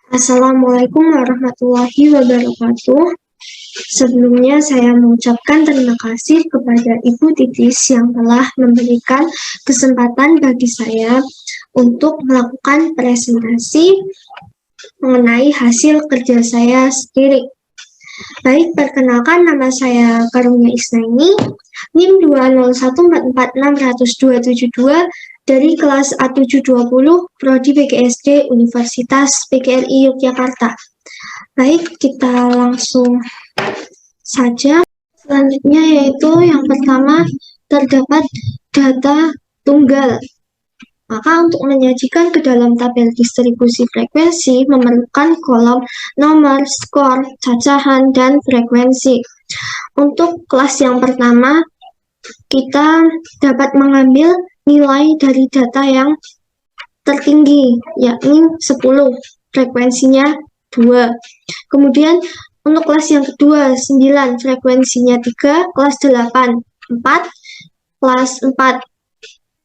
Assalamualaikum warahmatullahi wabarakatuh. Sebelumnya saya mengucapkan terima kasih kepada Ibu Titis yang telah memberikan kesempatan bagi saya untuk melakukan presentasi mengenai hasil kerja saya sendiri. Baik, perkenalkan, nama saya Karunia Isnaini, NIM 20144600272 dari kelas A720 Prodi PGSD Universitas PGRI Yogyakarta. Baik, kita langsung saja. Selanjutnya yaitu yang pertama, terdapat data tunggal. Maka untuk menyajikan ke dalam tabel distribusi frekuensi memerlukan kolom nomor, skor, cacahan, dan frekuensi. Untuk kelas yang pertama, kita dapat mengambil nilai dari data yang tertinggi, yakni 10, frekuensinya 2. Kemudian untuk kelas yang kedua, 9, frekuensinya 3, kelas 8, 4, kelas 4,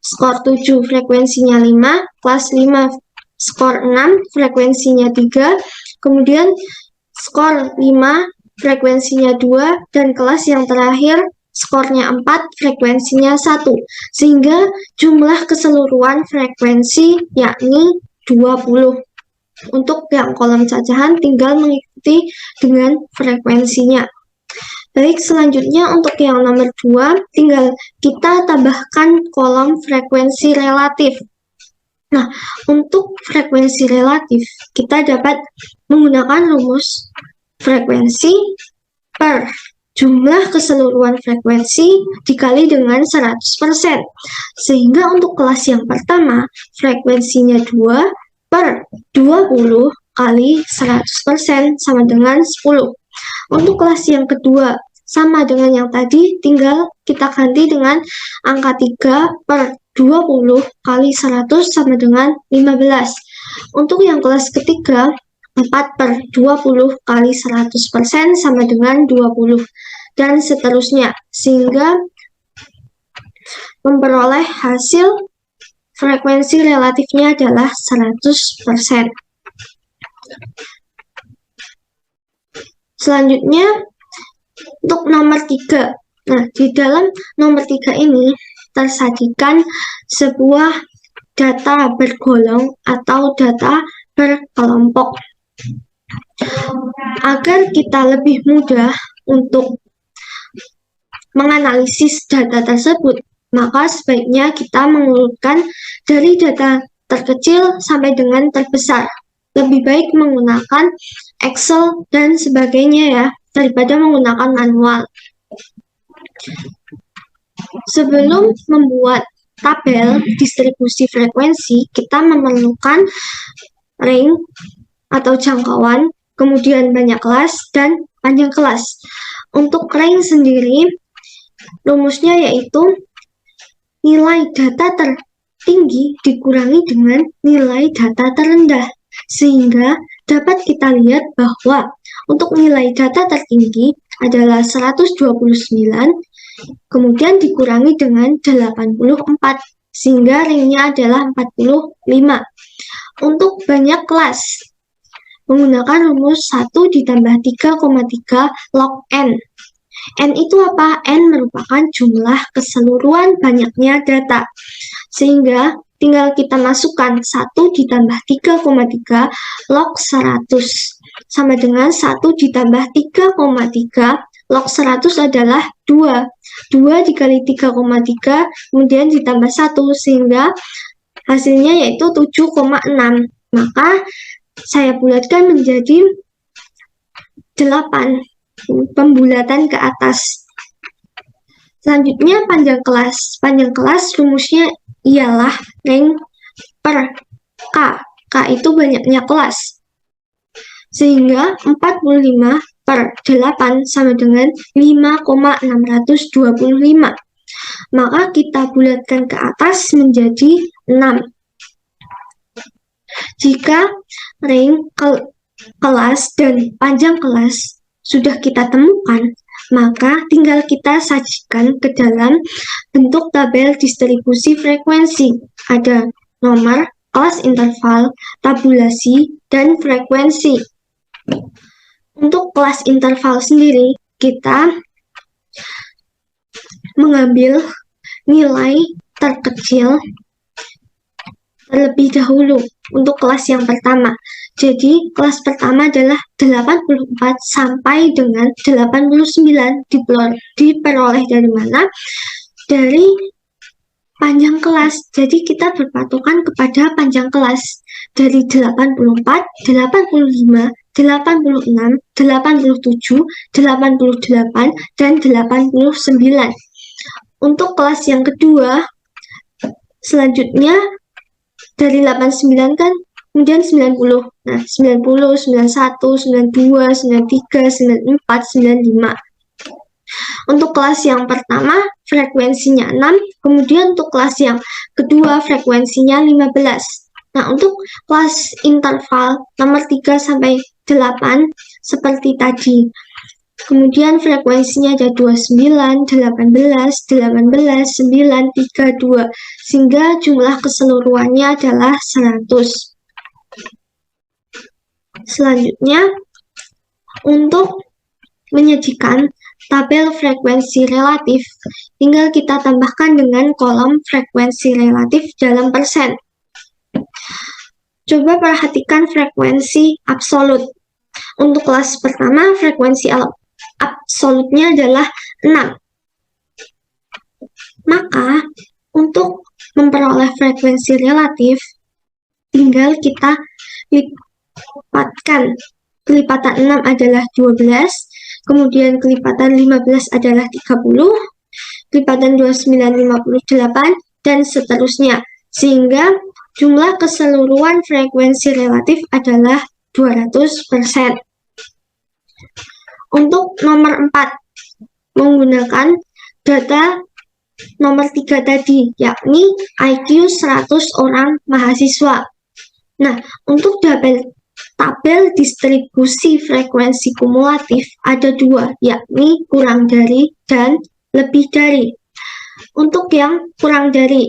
skor 7, frekuensinya 5, kelas 5, skor 6, frekuensinya 3, kemudian skor 5, frekuensinya 2, dan kelas yang terakhir, skornya 4, frekuensinya 1, sehingga jumlah keseluruhan frekuensi yakni 20. Untuk yang kolom cacahan tinggal mengikuti dengan frekuensinya. Baik, selanjutnya untuk yang nomor 2, tinggal kita tambahkan kolom frekuensi relatif. Nah, untuk frekuensi relatif, kita dapat menggunakan rumus frekuensi per jumlah keseluruhan frekuensi dikali dengan 100%. Sehingga untuk kelas yang pertama, frekuensinya 2 per 20 kali 100% sama dengan 10. Untuk kelas yang kedua, sama dengan yang tadi, tinggal kita ganti dengan angka 3 per 20 kali 100 sama dengan 15. Untuk yang kelas ketiga, 4 per 20 kali 100% sama dengan 20. Dan seterusnya, sehingga memperoleh hasil frekuensi relatifnya adalah 100%. Selanjutnya, untuk nomor 3. Nah, di dalam nomor 3 ini tersajikan sebuah data bergolong atau data berkelompok. Agar kita lebih mudah untuk menganalisis data tersebut, maka sebaiknya kita mengurutkan dari data terkecil sampai dengan terbesar. Lebih baik menggunakan Excel dan sebagainya ya, daripada menggunakan manual. Sebelum membuat tabel distribusi frekuensi, kita memerlukan range atau jangkauan, kemudian banyak kelas, dan panjang kelas. Untuk range sendiri, rumusnya yaitu nilai data tertinggi dikurangi dengan nilai data terendah. Sehingga dapat kita lihat bahwa untuk nilai data tertinggi adalah 129, kemudian dikurangi dengan 84, sehingga ringnya adalah 45. Untuk banyak kelas, menggunakan rumus 1 ditambah 3,3 log N. N itu apa? N merupakan jumlah keseluruhan banyaknya data. Sehingga tinggal kita masukkan 1 ditambah 3,3 log 100. Sama dengan 1 ditambah 3,3 log 100 adalah 2. 2 dikali 3,3 kemudian ditambah 1, sehingga hasilnya yaitu 7,6. Maka saya bulatkan menjadi 8. Pembulatan ke atas. Selanjutnya panjang kelas. Panjang kelas rumusnya ialah range per K. K itu banyaknya kelas. Sehingga 45 per 8 sama dengan 5,625. Maka kita bulatkan ke atas menjadi 6. Jika range kelas dan panjang kelas sudah kita temukan, maka tinggal kita sajikan ke dalam bentuk tabel distribusi frekuensi. Ada nomor, kelas interval, tabulasi, dan frekuensi. Untuk kelas interval sendiri, kita mengambil nilai terkecil terlebih dahulu untuk kelas yang pertama. Jadi, kelas pertama adalah 84 sampai dengan 89 diperoleh dari mana? Dari panjang kelas. Jadi, kita berpatokan kepada panjang kelas. Dari 84, 85, 86, 87, 88, dan 89. Untuk kelas yang kedua, selanjutnya dari 89 kan, kemudian 90. Nah, 90, 91, 92, 93, 94, 95. Untuk kelas yang pertama, frekuensinya 6. Kemudian untuk kelas yang kedua, frekuensinya 15. Nah, untuk kelas interval nomor 3 sampai 8, seperti tadi. Kemudian frekuensinya ada 29, 18, 18, 9, 3, 2. Sehingga jumlah keseluruhannya adalah 100. Selanjutnya, untuk menyajikan tabel frekuensi relatif, tinggal kita tambahkan dengan kolom frekuensi relatif dalam persen. Coba perhatikan frekuensi absolut. Untuk kelas pertama, frekuensi absolutnya adalah 6. Maka, untuk memperoleh frekuensi relatif, tinggal kita lipatkan. Kelipatan 6 adalah 12, kemudian kelipatan 15 adalah 30, kelipatan 29, 58, dan seterusnya. Sehingga jumlah keseluruhan frekuensi relatif adalah 200%. Untuk nomor 4, menggunakan data nomor 3 tadi, yakni IQ 100 orang mahasiswa. Nah, untuk tabel distribusi frekuensi kumulatif ada 2, yakni kurang dari dan lebih dari. Untuk yang kurang dari,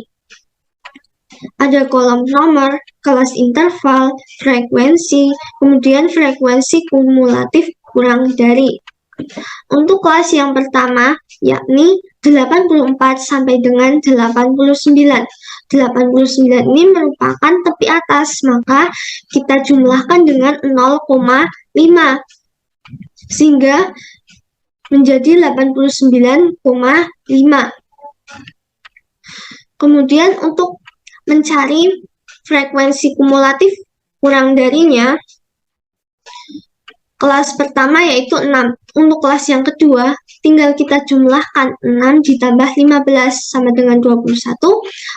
ada kolom nomor, kelas interval, frekuensi, kemudian frekuensi kumulatif kurang dari. Untuk kelas yang pertama, yakni 84 sampai dengan 89. 89 ini merupakan tepi atas, maka kita jumlahkan dengan 0,5. Sehingga menjadi 89,5. Kemudian untuk mencari frekuensi kumulatif kurang darinya, kelas pertama yaitu 6. Untuk kelas yang kedua, tinggal kita jumlahkan 6 ditambah 15 sama dengan 21.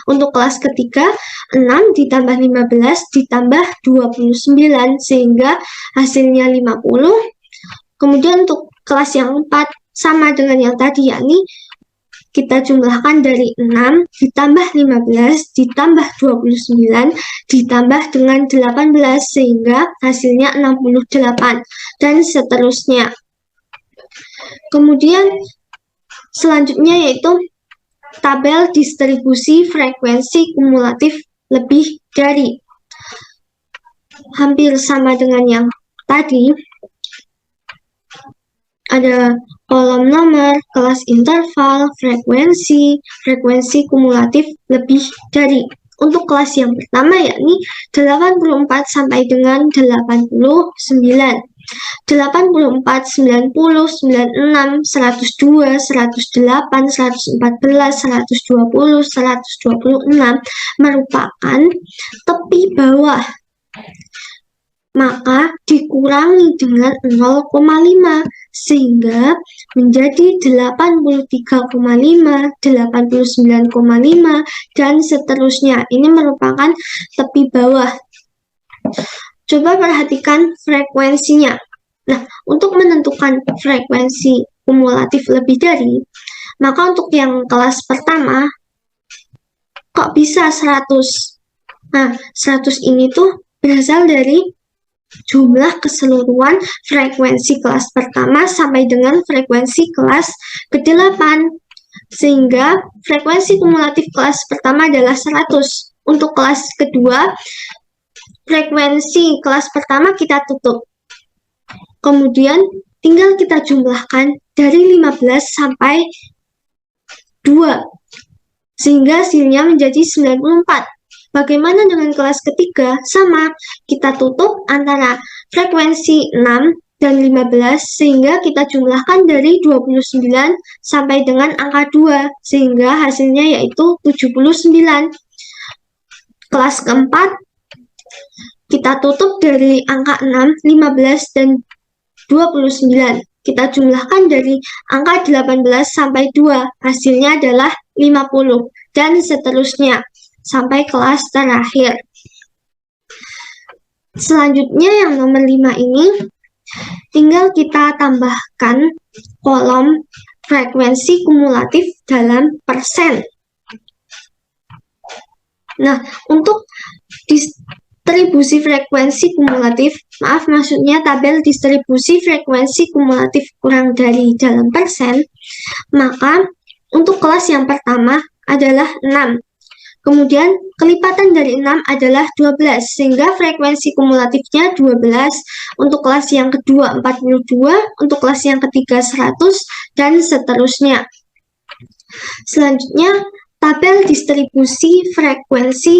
Untuk kelas ketiga, 6 ditambah 15 ditambah 29 sehingga hasilnya 50. Kemudian untuk kelas yang 4 sama dengan yang tadi, yakni kita jumlahkan dari 6 ditambah 15 ditambah 29 ditambah dengan 18 sehingga hasilnya 68 dan seterusnya. Kemudian selanjutnya yaitu tabel distribusi frekuensi kumulatif lebih dari. Hampir sama dengan yang tadi. Ada kolom nomor, kelas interval, frekuensi kumulatif lebih dari. Untuk kelas yang pertama yakni 84 sampai dengan 89. 84, 90, 96, 102, 108, 114, 120, 126 merupakan tepi bawah. Maka dikurangi dengan 0,5 sehingga menjadi 83,5, 89,5 dan seterusnya. Ini merupakan tepi bawah. Coba perhatikan frekuensinya. Nah, untuk menentukan frekuensi kumulatif lebih dari, maka untuk yang kelas pertama, kok bisa 100? Nah, 100 ini tuh berasal dari jumlah keseluruhan frekuensi kelas pertama sampai dengan frekuensi kelas ke-8. Sehingga frekuensi kumulatif kelas pertama adalah 100. untuk kelas kedua, frekuensi kelas pertama kita tutup. Kemudian tinggal kita jumlahkan dari 15 sampai 2, sehingga hasilnya menjadi 94. Bagaimana dengan kelas ketiga? Sama, kita tutup antara frekuensi 6 dan 15, sehingga kita jumlahkan dari 29 sampai dengan angka 2, sehingga hasilnya yaitu 79. Kelas keempat, kita tutup dari angka 6, 15, dan 29. Kita jumlahkan dari angka 18 sampai 2, hasilnya adalah 50, dan seterusnya, sampai kelas terakhir. Selanjutnya yang nomor 5 ini, tinggal kita tambahkan kolom frekuensi kumulatif dalam persen. Nah, untuk distribusi frekuensi kumulatif, maksudnya tabel distribusi frekuensi kumulatif kurang dari dalam persen, maka untuk kelas yang pertama adalah 6. Kemudian kelipatan dari 6 adalah 12, sehingga frekuensi kumulatifnya 12. Untuk kelas yang kedua 42, untuk kelas yang ketiga 100, dan seterusnya. Selanjutnya, tabel distribusi frekuensi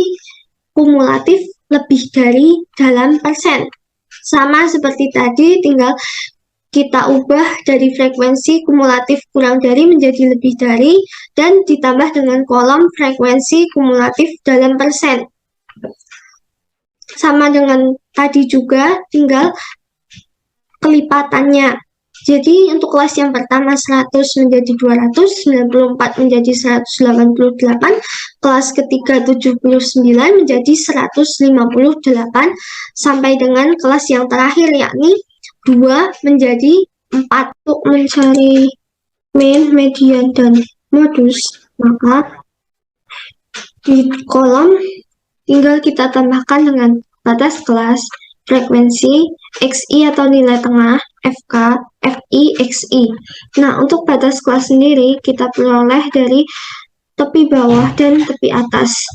kumulatif lebih dari dalam persen. Sama seperti tadi, tinggal kita ubah dari frekuensi kumulatif kurang dari menjadi lebih dari, dan ditambah dengan kolom frekuensi kumulatif dalam persen. Sama dengan tadi juga, tinggal kelipatannya. Jadi untuk kelas yang pertama 100 menjadi 200, 94 menjadi 188, kelas ketiga 79 menjadi 158, sampai dengan kelas yang terakhir yakni 2 menjadi 4. Untuk mencari min, median, dan modus, maka di kolom tinggal kita tambahkan dengan batas kelas, frekuensi, XI atau nilai tengah, FK, FI, XI. Nah, untuk batas kelas sendiri kita peroleh dari tepi bawah dan tepi atas.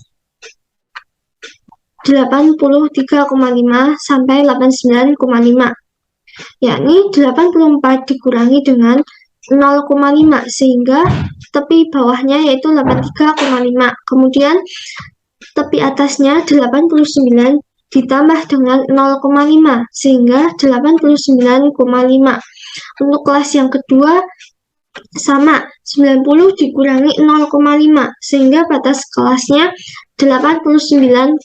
83,5 sampai 89,5. Yakni 84 dikurangi dengan 0,5, sehingga tepi bawahnya yaitu 83,5. Kemudian tepi atasnya 89 ditambah dengan 0,5, sehingga 89,5. Untuk kelas yang kedua sama, 90 dikurangi 0,5, sehingga batas kelasnya 89,5.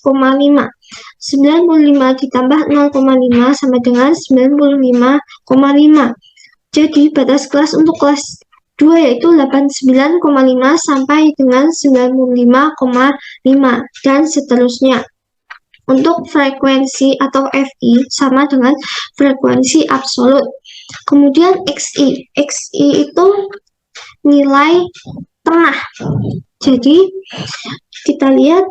95 ditambah 0,5 sama dengan 95,5. Jadi batas kelas untuk kelas 2 yaitu 89,5 sampai dengan 95,5, dan seterusnya. Untuk frekuensi atau FI sama dengan frekuensi absolut. Kemudian XI. XI itu nilai tengah. Jadi kita lihat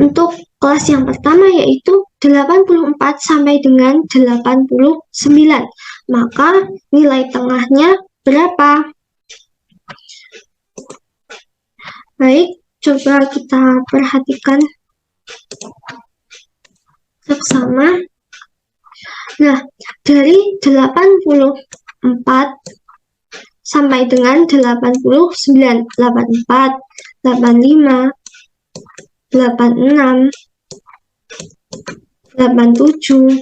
untuk kelas yang pertama yaitu 84 sampai dengan 89. Maka nilai tengahnya berapa? Baik, coba kita perhatikan bersama. Nah, dari 84 sampai dengan 89, 84, 85, 86, 87,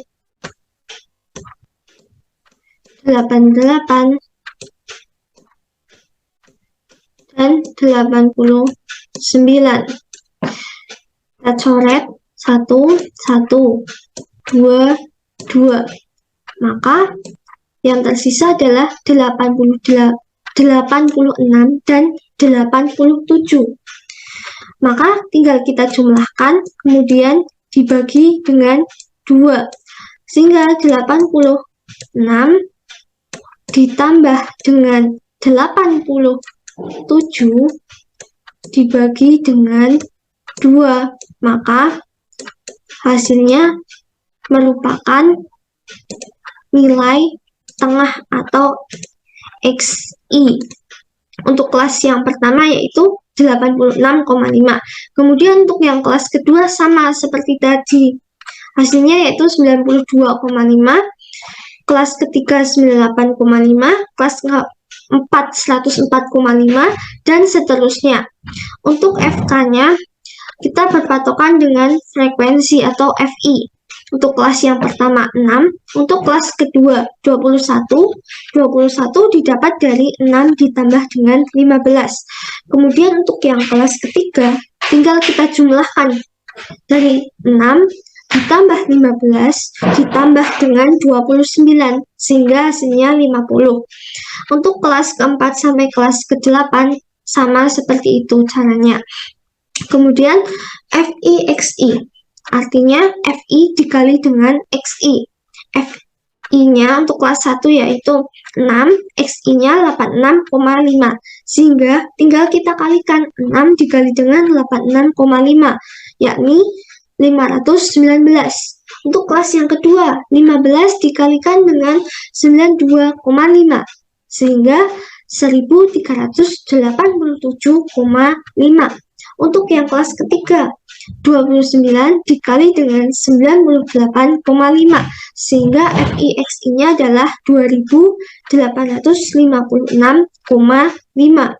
88, dan 89. Kita coret 1, 1, 2, 2. Maka yang tersisa adalah 86 dan 87. Maka tinggal kita jumlahkan, kemudian dibagi dengan 2. Sehingga 86 ditambah dengan 87 dibagi dengan 2. Maka hasilnya merupakan nilai tengah atau XI. Untuk kelas yang pertama yaitu 86,5. Kemudian untuk yang kelas kedua sama seperti tadi. Hasilnya yaitu 92,5, kelas ketiga 98,5, kelas keempat 104,5, dan seterusnya. Untuk FK-nya, kita berpatokan dengan frekuensi atau FI. Untuk kelas yang pertama 6, untuk kelas kedua 21, 21 didapat dari 6 ditambah dengan 15. Kemudian untuk yang kelas ketiga, tinggal kita jumlahkan dari 6 ditambah 15 ditambah dengan 29, sehingga hasilnya 50. Untuk kelas keempat sampai kelas ke-8 sama seperti itu caranya. Kemudian FI/XI, artinya FI dikali dengan XI. FI-nya untuk kelas 1 yaitu 6, XI-nya 86,5. Sehingga tinggal kita kalikan 6 dikali dengan 86,5, yakni 519. Untuk kelas yang kedua, 15 dikalikan dengan 92,5, sehingga 1387,5. Untuk yang kelas ketiga, 29 dikali dengan 98,5, sehingga FI/XI-nya adalah 2856,5,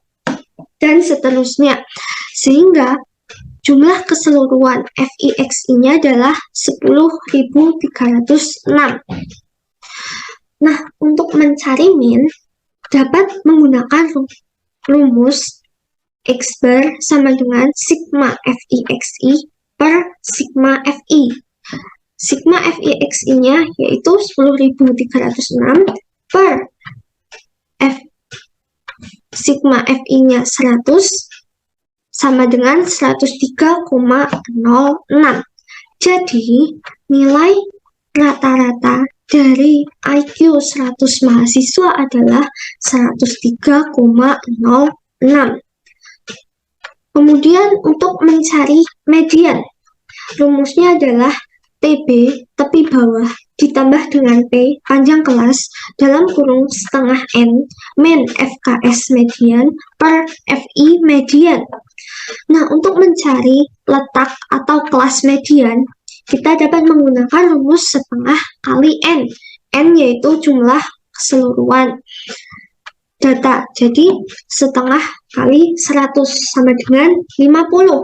dan seterusnya. Sehingga jumlah keseluruhan FI/XI-nya adalah 10.306. Nah, untuk mencari min, dapat menggunakan rumus X bar sama dengan sigma FI/XI per sigma FI. Sigma FI/XI-nya yaitu 10.306 per sigma FI-nya 100 sama dengan 103,06. Jadi, nilai rata-rata dari IQ 100 mahasiswa adalah 103,06. Kemudian untuk mencari median, rumusnya adalah TB tepi bawah ditambah dengan P panjang kelas dalam kurung setengah N min FKS median per FI median. Nah, untuk mencari letak atau kelas median, kita dapat menggunakan rumus setengah kali N. N yaitu jumlah keseluruhan data. Jadi, setengah kali 100 sama dengan 50.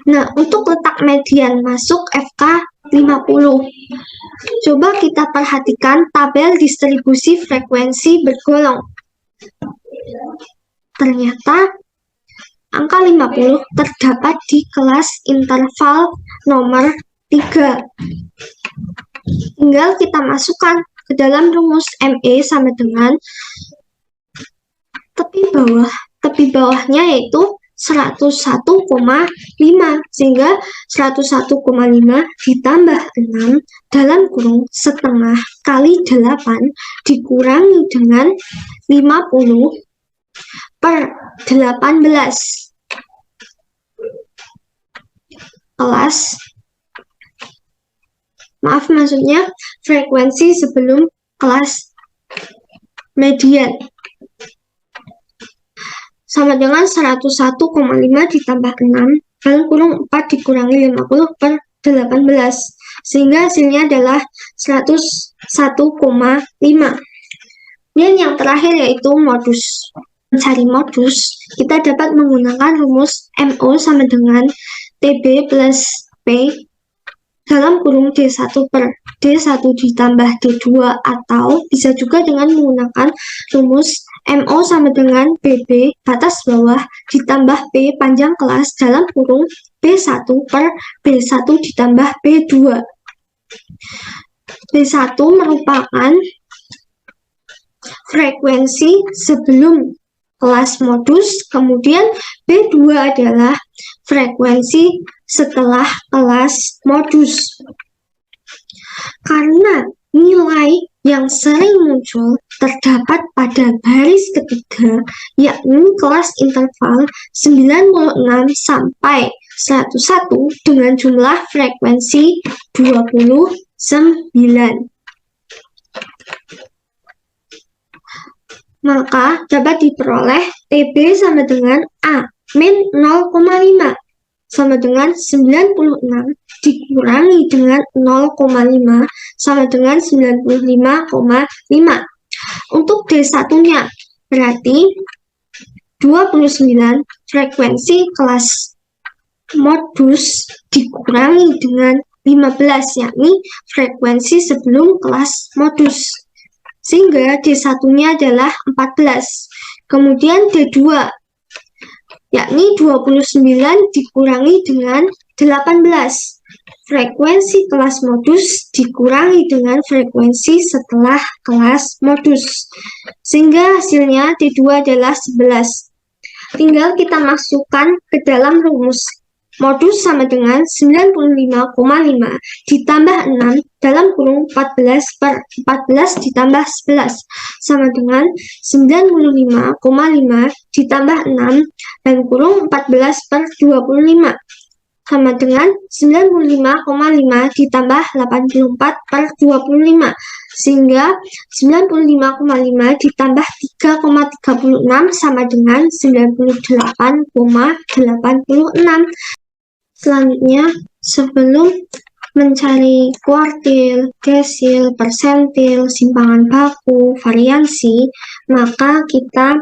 Nah, untuk letak median masuk FK 50. Coba kita perhatikan tabel distribusi frekuensi bergolong. Ternyata angka 50 terdapat di kelas interval nomor 3. Tinggal kita masukkan ke dalam rumus ME sama dengan tepi bawah. Tepi bawahnya yaitu 101,5, sehingga 101,5 ditambah 6 dalam kurung setengah kali 8 dikurangi dengan 50 per 18. Maksudnya frekuensi sebelum kelas median sama dengan 101,5 ditambah 6 dalam kurung 4 dikurangi 50 per 18, sehingga hasilnya adalah 101,5. Dan yang terakhir yaitu modus. Mencari modus, kita dapat menggunakan rumus MO sama dengan TB plus P dalam kurung D1 per D1 ditambah D2, atau bisa juga dengan menggunakan rumus MO sama dengan BB batas bawah ditambah P panjang kelas dalam kurung B1 per B1 ditambah B2. B1 merupakan frekuensi sebelum kelas modus, kemudian B2 adalah frekuensi setelah kelas modus. Karena nilai yang sering muncul terdapat pada baris ketiga, yakni kelas interval 96 sampai 101 dengan jumlah frekuensi 29. Maka dapat diperoleh TB sama dengan A min 0,5 sama dengan 96 dikurangi dengan 0,5 sama dengan 95,5. Untuk D1-nya berarti 29 frekuensi kelas modus dikurangi dengan 15, yakni frekuensi sebelum kelas modus. Sehingga D1-nya adalah 14. Kemudian D2, yakni 29 dikurangi dengan 18. Frekuensi kelas modus dikurangi dengan frekuensi setelah kelas modus. Sehingga hasilnya D2 adalah 11. Tinggal kita masukkan ke dalam rumus. Modus sama dengan 95,5 ditambah 6 dalam kurung 14 per 14 ditambah 11 sama dengan 95,5 ditambah 6 dalam kurung 14 per 25 sama dengan 95,5 ditambah 84 per 25 sehingga 95,5 ditambah 3,36 sama dengan 98,86. Selanjutnya, sebelum mencari kuartil, desil, persentil, simpangan baku, variansi, maka kita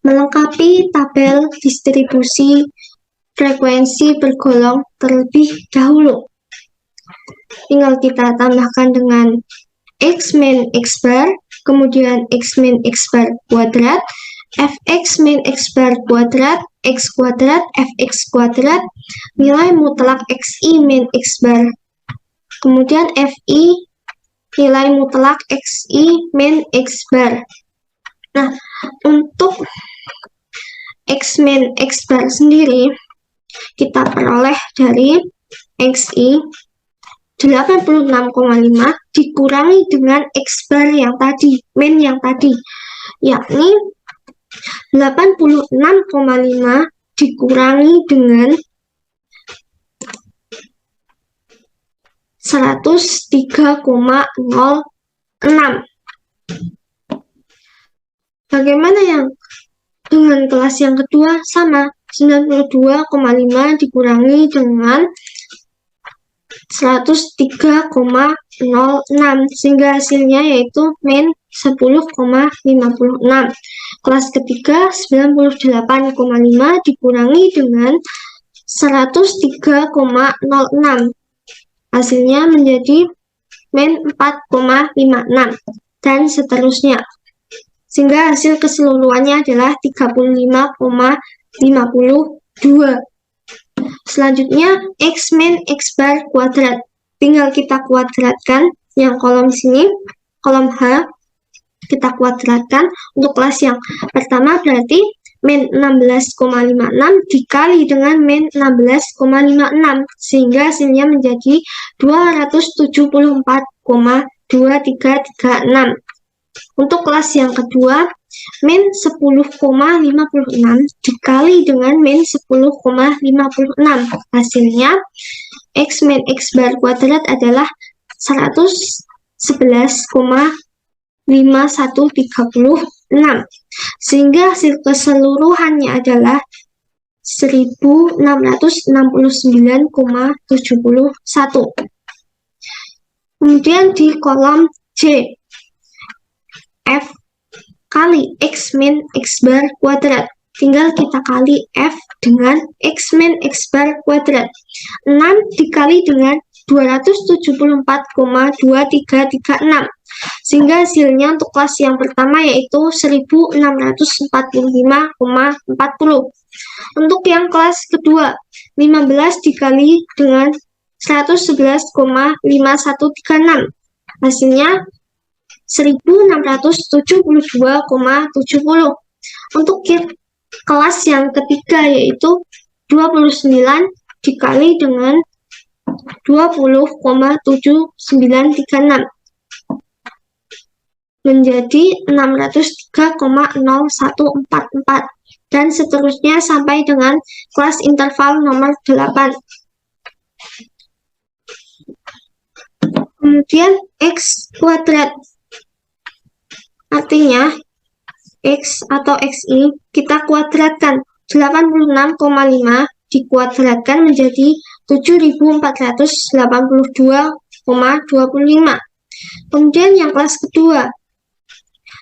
melengkapi tabel distribusi frekuensi bergolong terlebih dahulu. Tinggal kita tambahkan dengan X min X bar, kemudian X min X bar kuadrat, Fx min X bar kuadrat, X kuadrat, Fx kuadrat, nilai mutlak Xi min X bar. Kemudian Fi, nilai mutlak Xi min X bar. Nah, untuk X min X bar sendiri, kita peroleh dari Xi 86,5 dikurangi dengan X bar yang tadi, min yang tadi, yakni 86,5 dikurangi dengan 103,06. Bagaimana yang dengan kelas yang kedua? Sama, 92,5 dikurangi dengan 103,06 sehingga hasilnya yaitu min 10,56. Kelas ketiga 98,5 dikurangi dengan 103,06. Hasilnya menjadi min 4,56 dan seterusnya. Sehingga hasil keseluruhannya adalah 35,52. Selanjutnya X min X bar kuadrat. Tinggal kita kuadratkan yang kolom sini, kolom H kita kuadratkan. Untuk kelas yang pertama berarti min 16,56 dikali dengan min 16,56 sehingga hasilnya menjadi 274,2336. Untuk kelas yang kedua, min 10,56 dikali dengan min 10,56. Hasilnya, X min X bar kuadrat adalah 111,5136. Sehingga hasil keseluruhannya adalah 1669,71. Kemudian di kolom C, F kali X min X bar kuadrat. Tinggal kita kali F dengan X min X bar kuadrat. 6 dikali dengan 274,2336. Sehingga hasilnya untuk kelas yang pertama yaitu 1645,40. Untuk yang kelas kedua, 15 dikali dengan 111,5136. Hasilnya 1672,70. Untuk kelas yang ketiga yaitu 29 dikali dengan 20,7936 menjadi 603,0144 dan seterusnya sampai dengan kelas interval nomor 8. Kemudian X kuadrat. Artinya X atau XI kita kuadratkan. 86,5 dikuadratkan menjadi 7.482,25. Kemudian yang kelas kedua,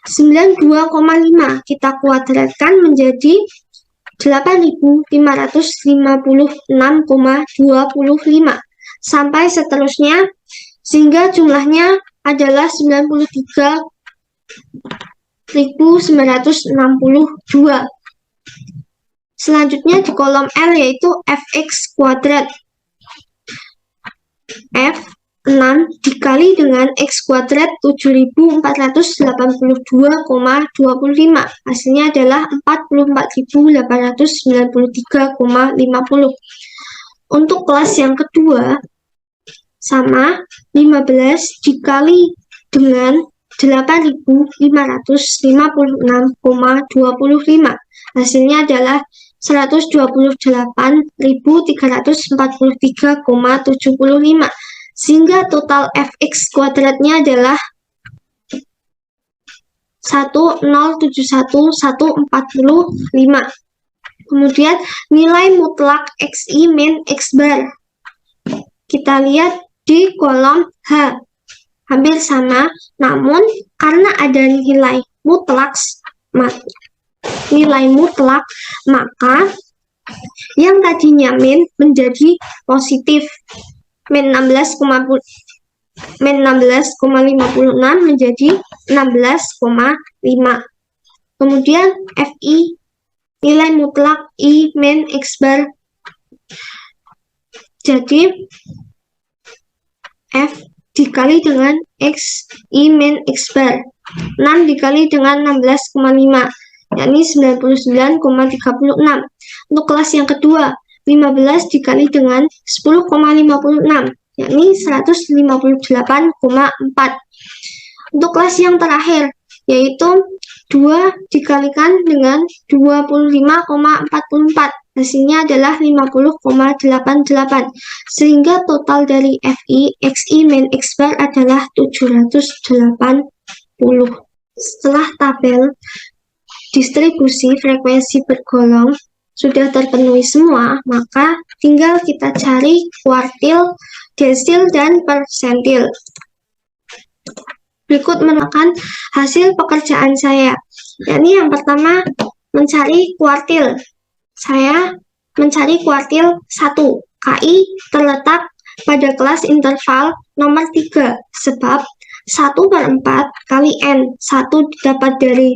92,5 kita kuadratkan menjadi 8.556,25 sampai seterusnya, sehingga jumlahnya adalah 93.962. Selanjutnya di kolom L yaitu fx kuadrat. F 6 dikali dengan x kuadrat 7.482,25. Hasilnya adalah 44.893,50. Untuk kelas yang kedua, sama 15 dikali dengan 8.556,25. Hasilnya adalah 128.343,75, sehingga total fx kuadratnya adalah 1071145. Kemudian nilai mutlak xi min x bar kita lihat di kolom H, hampir sama, namun karena ada nilai mutlak, maka yang tadinya min menjadi positif. Min 16,56 menjadi 16,5. Kemudian FI, nilai mutlak I min X bar. Jadi F dikali dengan X I min X bar. 6 dikali dengan 16,5, yakni 99,36. Untuk kelas yang kedua, 15 dikali dengan 10,56, yakni 158,4. Untuk kelas yang terakhir, yaitu 2 dikalikan dengan 25,44, hasilnya adalah 50,88. Sehingga total dari FI, XI min X bar adalah 780. Setelah tabel distribusi frekuensi bergolong sudah terpenuhi semua, maka tinggal kita cari kuartil, desil, dan persentil. Berikut merupakan hasil pekerjaan saya. Yakni yang pertama, mencari kuartil. Saya mencari kuartil 1. KI terletak pada kelas interval nomor 3, sebab 1/4 kali N. 1 didapat dari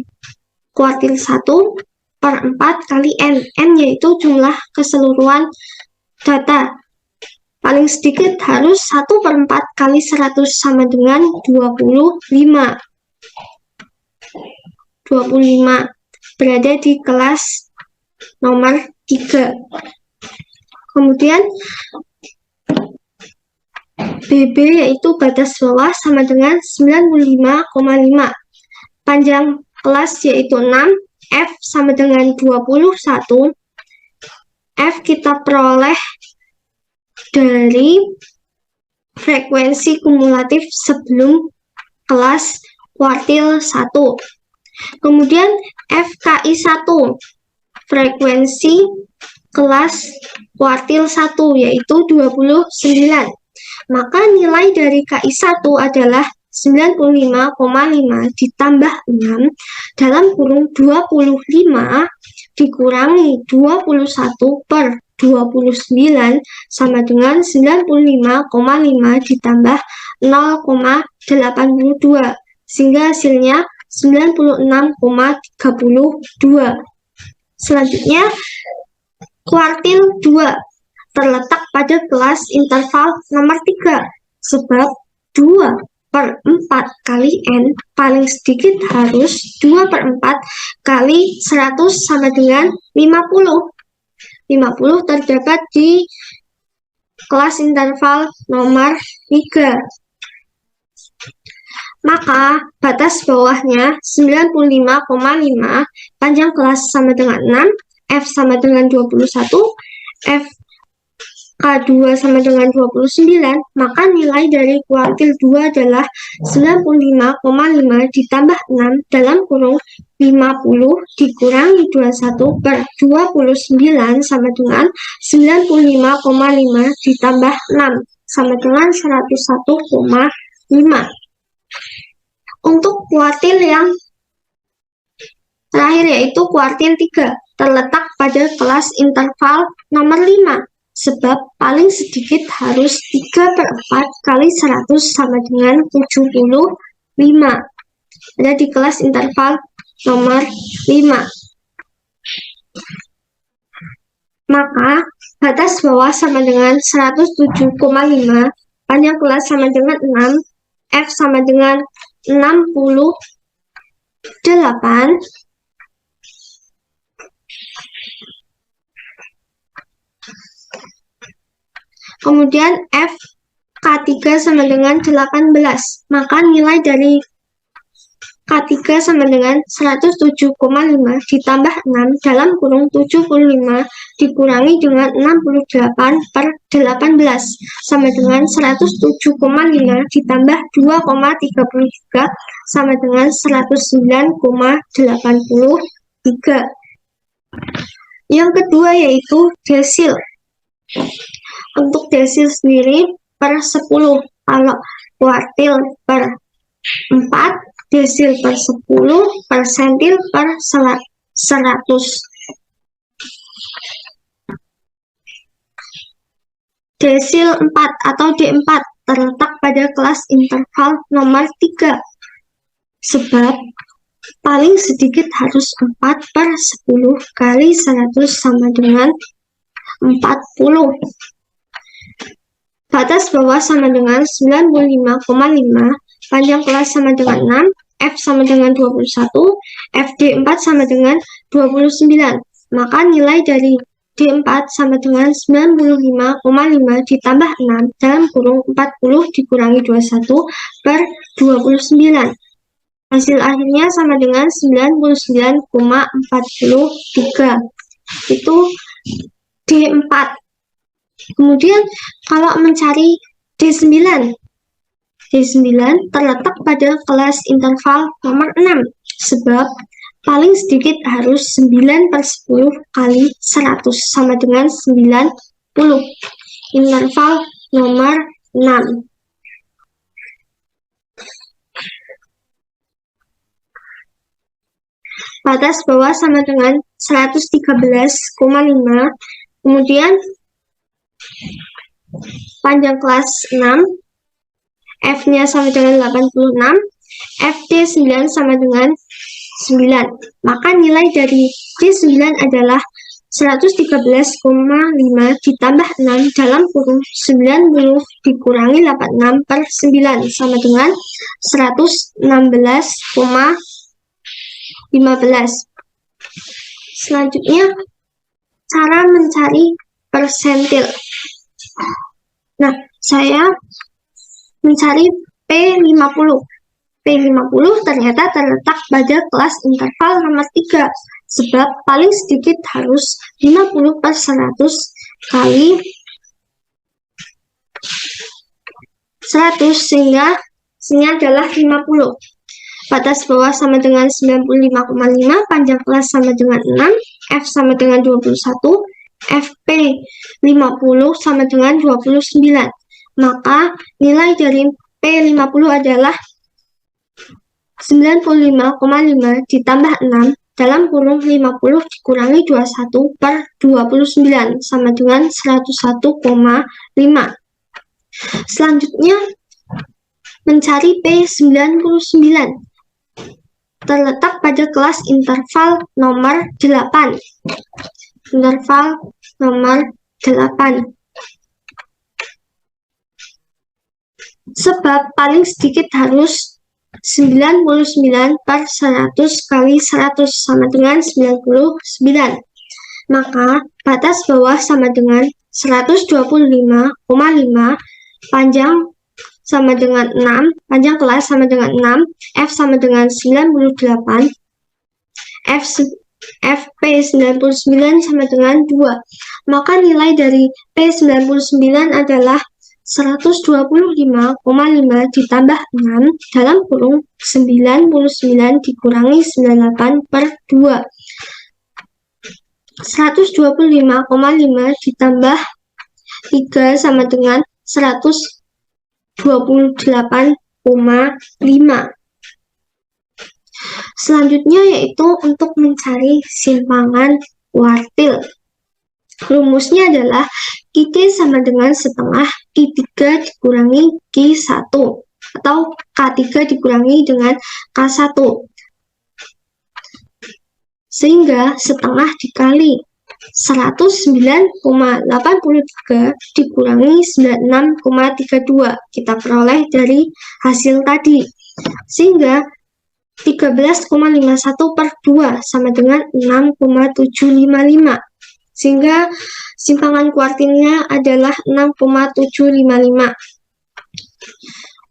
kuartil 1/4 kali N. N yaitu jumlah keseluruhan data. Paling sedikit harus 1/4 kali 100 sama dengan 25. 25 berada di kelas nomor 3. Kemudian BB yaitu batas bawah sama dengan 95,5. Panjang kelas yaitu 6. F sama dengan 21. F kita peroleh dari frekuensi kumulatif sebelum kelas kuartil 1. Kemudian FKI 1, frekuensi kelas kuartil 1 yaitu 29. Maka nilai dari KI 1 adalah 95,5 ditambah 6 dalam kurung 25 dikurangi 21/29 sama dengan 95,5 ditambah 0,82, sehingga hasilnya 96,32. Selanjutnya, kuartil 2 terletak pada kelas interval nomor 3, sebab 2/4 kali N paling sedikit harus 2/4 kali 100 sama dengan 50. 50 terdapat di kelas interval nomor 3. Maka batas bawahnya 95,5, panjang kelas sama dengan 6, F sama dengan 21, F K2 sama dengan 29, maka nilai dari kuartil 2 adalah 95,5 ditambah 6 dalam kurung 50 dikurangi 21 per 29 sama dengan 95,5 ditambah 6 sama dengan 101,5. Untuk kuartil yang terakhir yaitu kuartil 3 terletak pada kelas interval nomor 5. Sebab paling sedikit harus 3/4 kali 100 sama dengan 75. Ada di kelas interval nomor 5. Maka batas bawah sama dengan 107,5, panjang kelas sama dengan 6, F sama dengan 68, kemudian F K3 sama dengan 18, maka nilai dari K3 sama dengan 107,5 ditambah 6 dalam kurung 75 dikurangi dengan 68 per 18 sama dengan 107,5 ditambah 2,33 sama dengan 109,83. Yang kedua yaitu desil. Untuk desil sendiri per 10, kalau kuartil per 4, desil per 10, persentil per 100. Desil 4 atau D4 terletak pada kelas interval nomor 3. Sebab paling sedikit harus 4/10 kali 100 sama dengan 40. Batas bawah sama dengan 95,5, panjang kelas sama dengan 6, F sama dengan 21, FD4 sama dengan 29. Maka nilai dari D4 sama dengan 95,5 ditambah 6 dalam kurung 40 dikurangi 21 per 29. Hasil akhirnya sama dengan 99,43. Itu D4. Kemudian kalau mencari D9 terletak pada kelas interval nomor 6. Sebab paling sedikit harus 9/10 kali 100 sama dengan 90. Interval nomor 6. Batas bawah sama dengan 113,5. Kemudian panjang kelas 6, F-nya sama dengan 86, FD9 sama dengan 9. Maka nilai dari D9 adalah 113,5 ditambah 6 dalam kurung 90 dikurangi 86 per 9 sama dengan 116,15. Selanjutnya, cara mencari persentil. Nah, saya mencari P50. P50 ternyata terletak pada kelas interval nomor 3. Sebab paling sedikit harus 50/100 kali 100 sehingga hasilnya adalah 50. Batas bawah sama dengan 95,5, panjang kelas sama dengan 6, F sama dengan 21, FP 50 sama dengan 29. Maka nilai dari P50 adalah 95,5 ditambah 6 dalam kurung 50 dikurangi 21 per 29 sama dengan 101,5. Selanjutnya mencari P99 terletak pada kelas interval nomor 8. Interval nomor 8. Sebab paling sedikit harus 99/100 kali 100 sama dengan 99. Maka batas bawah sama dengan 125,5, panjang sama dengan 6, panjang kelas sama dengan 6, F sama dengan 98, P99 sama dengan 2. Maka nilai dari P99 adalah 125,5 ditambah 6 dalam kurung 99 dikurangi 98 per 2. 125,5 ditambah 3 sama dengan 128,5. Selanjutnya yaitu untuk mencari simpangan kuartil. Rumusnya adalah Q3 sama dengan setengah Q3 dikurangi Q1 atau K3 dikurangi dengan K1. Sehingga setengah dikali 109,83 dikurangi 96,32 kita peroleh dari hasil tadi. Sehingga 13,51 per 2 sama dengan 6,755. Sehingga simpangan kuartilnya adalah 6,755.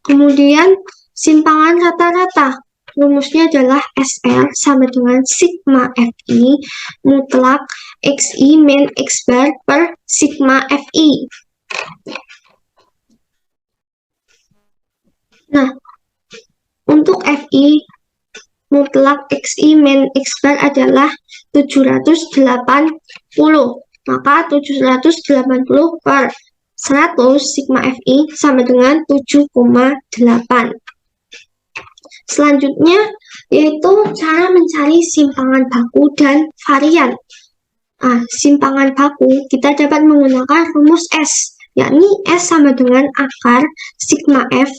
Kemudian simpangan rata-rata. Rumusnya adalah SR sama dengan sigma FI mutlak XI min X bar per sigma FI. Nah, untuk FI mutlak XI min X bar adalah 780. Maka 780 per 100 sigma FI sama dengan 7,8. Selanjutnya yaitu cara mencari simpangan baku dan varian. Simpangan baku kita dapat menggunakan rumus S, yakni S sama dengan akar sigma F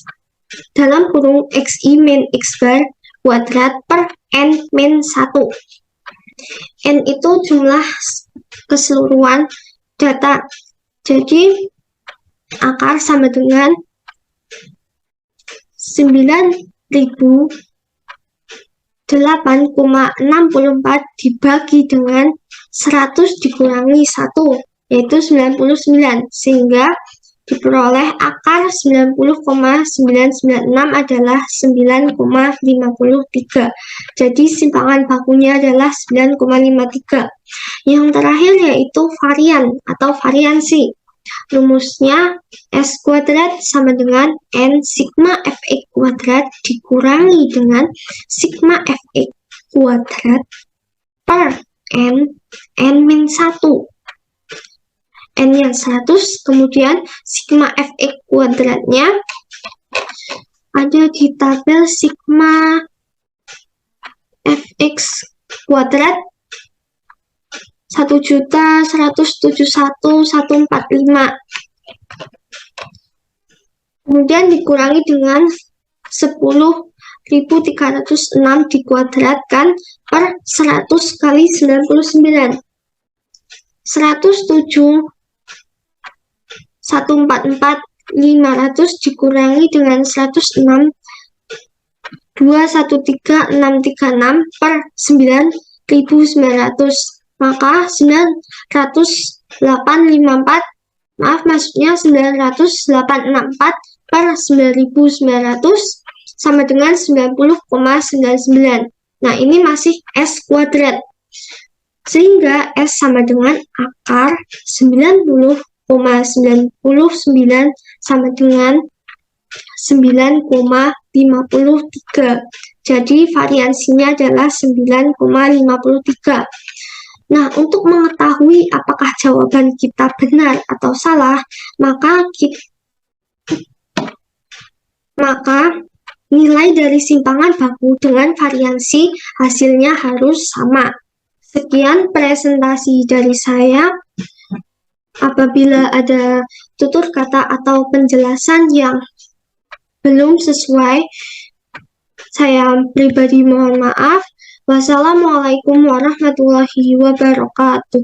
dalam kurung XI min X bar kuadrat per N min 1. N itu jumlah keseluruhan data. Jadi akar sama dengan 9.008,64 dibagi dengan 100 dikurangi 1, yaitu 99, sehingga diperoleh akar 90,996 adalah 9,53. Jadi simpangan bakunya adalah 9,53. Yang terakhir yaitu varian atau variansi. Rumusnya S kuadrat sama dengan N sigma Fx kuadrat dikurangi dengan sigma Fx kuadrat per N min 1. N-nya 100, kemudian sigma Fx kuadratnya ada di tabel sigma Fx kuadrat 1.171.145. Kemudian dikurangi dengan 10.306 dikuadratkan per 100 kali 99. 107.144.500 dikurangi dengan 106 213.636 per 9.900. Maka 908,64 per 9.900 sama dengan 90,99. Nah, ini masih S kuadrat. Sehingga S sama dengan akar 90,99 sama dengan 9,53. Jadi variansinya adalah 9,53. Nah, untuk mengetahui apakah jawaban kita benar atau salah, maka nilai dari simpangan baku dengan variansi hasilnya harus sama. Sekian presentasi dari saya. Apabila ada tutur kata atau penjelasan yang belum sesuai, saya pribadi mohon maaf. Wassalamualaikum warahmatullahi wabarakatuh.